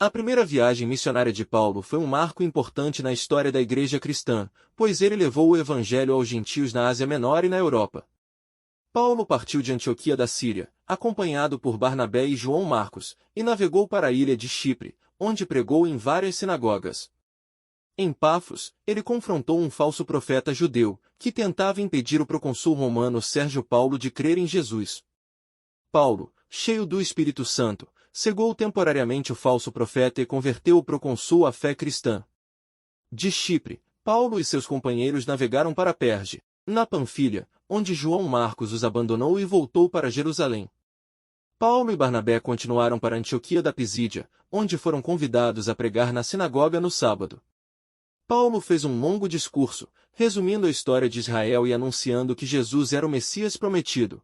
A primeira viagem missionária de Paulo foi um marco importante na história da Igreja cristã, pois ele levou o Evangelho aos gentios na Ásia Menor e na Europa. Paulo partiu de Antioquia da Síria, acompanhado por Barnabé e João Marcos, e navegou para a ilha de Chipre, onde pregou em várias sinagogas. Em Pafos, ele confrontou um falso profeta judeu, que tentava impedir o procônsul romano Sérgio Paulo de crer em Jesus. Paulo, cheio do Espírito Santo, cegou temporariamente o falso profeta e converteu o procônsul à fé cristã. De Chipre, Paulo e seus companheiros navegaram para Perge, na Panfilha, onde João Marcos os abandonou e voltou para Jerusalém. Paulo e Barnabé continuaram para Antioquia da Pisídia, onde foram convidados a pregar na sinagoga no sábado. Paulo fez um longo discurso, resumindo a história de Israel e anunciando que Jesus era o Messias prometido.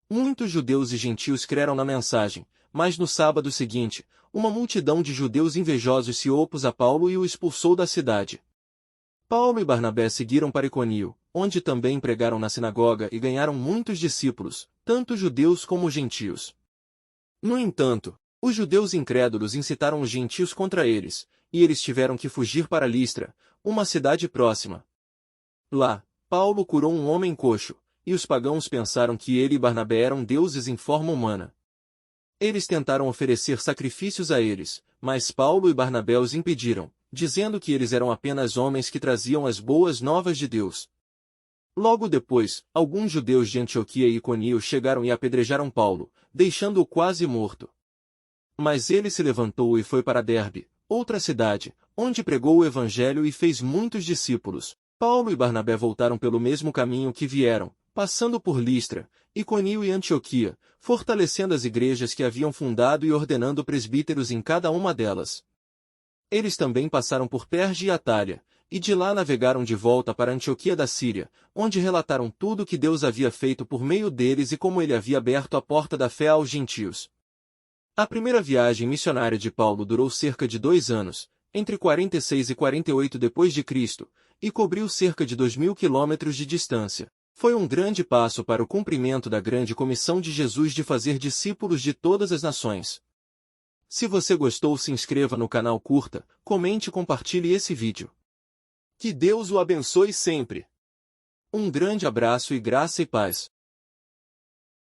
Muitos judeus e gentios creram na mensagem, mas no sábado seguinte, uma multidão de judeus invejosos se opôs a Paulo e o expulsou da cidade. Paulo e Barnabé seguiram para Iconio, onde também pregaram na sinagoga e ganharam muitos discípulos, tanto judeus como gentios. No entanto, os judeus incrédulos incitaram os gentios contra eles, e eles tiveram que fugir para Listra, uma cidade próxima. Lá, Paulo curou um homem coxo, e os pagãos pensaram que ele e Barnabé eram deuses em forma humana. Eles tentaram oferecer sacrifícios a eles, mas Paulo e Barnabé os impediram, dizendo que eles eram apenas homens que traziam as boas novas de Deus. Logo depois, alguns judeus de Antioquia e Iconio chegaram e apedrejaram Paulo, deixando-o quase morto. Mas ele se levantou e foi para Derbe, outra cidade, onde pregou o Evangelho e fez muitos discípulos. Paulo e Barnabé voltaram pelo mesmo caminho que vieram, passando por Listra, Iconio e Antioquia, fortalecendo as igrejas que haviam fundado e ordenando presbíteros em cada uma delas. Eles também passaram por Perge e Atália, e de lá navegaram de volta para Antioquia da Síria, onde relataram tudo o que Deus havia feito por meio deles e como ele havia aberto a porta da fé aos gentios. A primeira viagem missionária de Paulo durou cerca de 2 anos, entre 46 e 48 d.C., e cobriu cerca de 2.000 quilômetros de distância. Foi um grande passo para o cumprimento da grande comissão de Jesus de fazer discípulos de todas as nações. Se você gostou, se inscreva no canal, curta, comente e compartilhe esse vídeo. Que Deus o abençoe sempre. Um grande abraço e graça e paz.